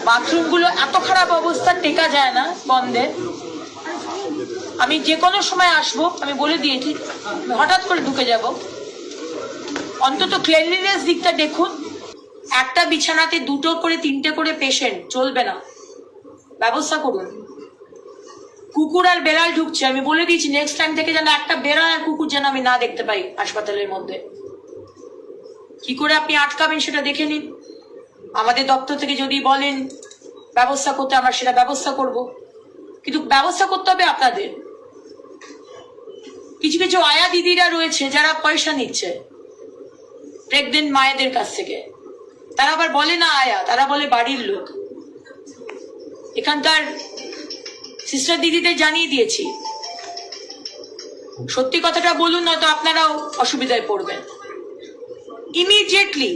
বাথরুমগুলো এত খারাপ অবস্থা, টেকা যায় না বন্ধে। আমি যে কোনো সময় আসবো, আমি বলে দিয়েছি, হঠাৎ করে ঢুকে যাব। অন্তত ক্লিনলিনেস দিকটা দেখুন। একটা বিছানাতে 2টো করে 3টে করে পেশেন্ট, চলবে না, ব্যবস্থা করুন। কুকুর আর বেড়াল ঢুকছে, আমি বলে দিয়েছি নেক্সট টাইম থেকে যেন একটা বেড়াল আর কুকুর যেন আমি না দেখতে পাই হাসপাতালের মধ্যে। কি করে আপনি আটকাবেন সেটা দেখে নিন। আমাদের দপ্তর থেকে যদি বলেন ব্যবস্থা করতে, আমরা সেটা ব্যবস্থা করব, কিন্তু ব্যবস্থা করতে হবে আপনাদের। কিছু কিছু আয়া দিদিরা রয়েছে যারা পয়সা নিচ্ছে প্রেগনেন্ট মায়েদের কাছ থেকে, তারা আবার বলে না আয়া, তারা বলে বাড়ির লোক। এখানকার সিস্টার দিদিদের জানিয়ে দিয়েছি, সত্যি কথাটা বলুন, নয়তো আপনারাও অসুবিধায় পড়বেন। ইমিডিয়েটলি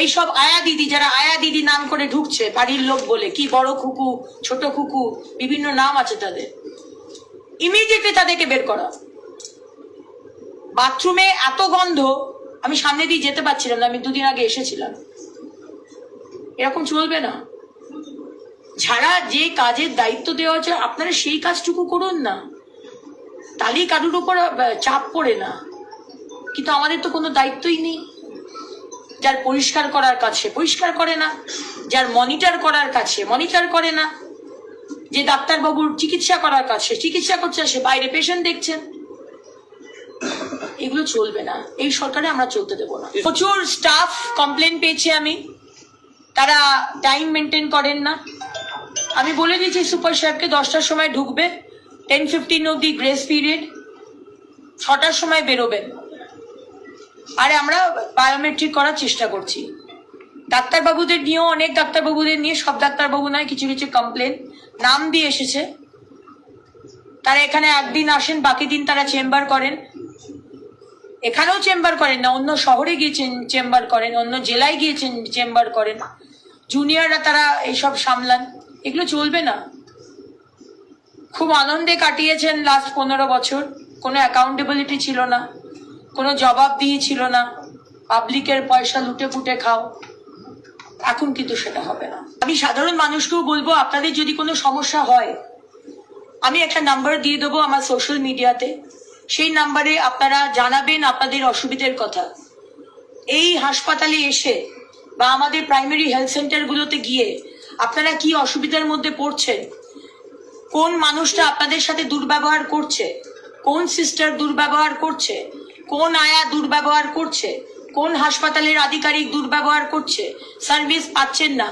এইসব আয়া দিদি, যারা আয়া দিদি নাম করে ঢুকছে বাড়ির লোক বলে, কি বড় খুকু, ছোট খুকু, বিভিন্ন নাম আছে তাদের, ইমিডিয়েটলি তাদেরকে বের করা। বাথরুমে এত গন্ধ, আমি সামনে দিয়ে যেতে পারছিলাম না, আমি 2 দিন আগে এসেছিলাম। এরকম চলবে না। যারা যে কাজের দায়িত্ব দেওয়া হচ্ছে আপনারা সেই কাজটুকু করুন না, তাহলেই কারুর উপর চাপ পড়ে না। কিন্তু আমাদের তো কোনো দায়িত্বই নেই। যার পরিষ্কার করার কাজ সে পরিষ্কার করে না, যার মনিটর করার কাজ সে মনিটর করে না, যে ডাক্তারবাবুর চিকিৎসা করার কাজ সে চিকিৎসা করছে, সে বাইরে পেশেন্ট দেখছেন। এগুলো চলবে না, এই সরকারে আমরা চলতে দেবো না। প্রচুর স্টাফ কমপ্লেন পেয়েছি আমি, তারা টাইম মেনটেন করেন না। আমি বলে দিয়েছি সুপার সাহেবকে 10টার সময় ঢুকবে, 10:15 অব্দি গ্রেস পিরিয়ড, 6টার সময় বেরোবেন। আর আমরা বায়োমেট্রিক করার চেষ্টা করছি। ডাক্তারবাবুদের নিয়েও, অনেক ডাক্তারবাবুদের নিয়ে, সব ডাক্তারবাবু নয়, কিছু কিছু কমপ্লেন নাম দিয়ে এসেছে। তারা এখানে একদিন আসেন, বাকি দিন তারা চেম্বার করেন। এখানেও চেম্বার করেন না, অন্য শহরে গিয়ে চেম্বার করেন, অন্য জেলায় গিয়ে চেম্বার করেন। জুনিয়ররা তারা এইসব সামলান। এগুলো চলবে না। খুব আনন্দে কাটিয়েছেন লাস্ট 15 বছর, কোনো অ্যাকাউন্টেবিলিটি ছিল না, কোনো জবাবদিহি ছিল না, পাবলিকের পয়সা লুটে ফুটে খাও। এখন কিন্তু সেটা হবে না। আমি সাধারণ মানুষকেও বলবো, আপনাদের যদি কোনো সমস্যা হয়, আমি একটা নাম্বার দিয়ে দেবো আমার সোশ্যাল মিডিয়াতে, সেই নাম্বারে আপনারা জানাবেন আপনাদের অসুবিধার কথা। এই হাসপাতালে এসে বা আমাদের প্রাইমারি হেলথ সেন্টারগুলোতে গিয়ে আপনারা কি অসুবিধার মধ্যে পড়ছেন, কোন মানুষটা আপনাদের সাথে দুর্ব্যবহার করছে, কোন সিস্টার দুর্ব্যবহার করছে, কোন আয়া দুর্ব্যবহার করছে, কোন হাসপাতালের আধিকারিক দুর্ব্যবহার করছে, সার্ভিস পাচ্ছেন না,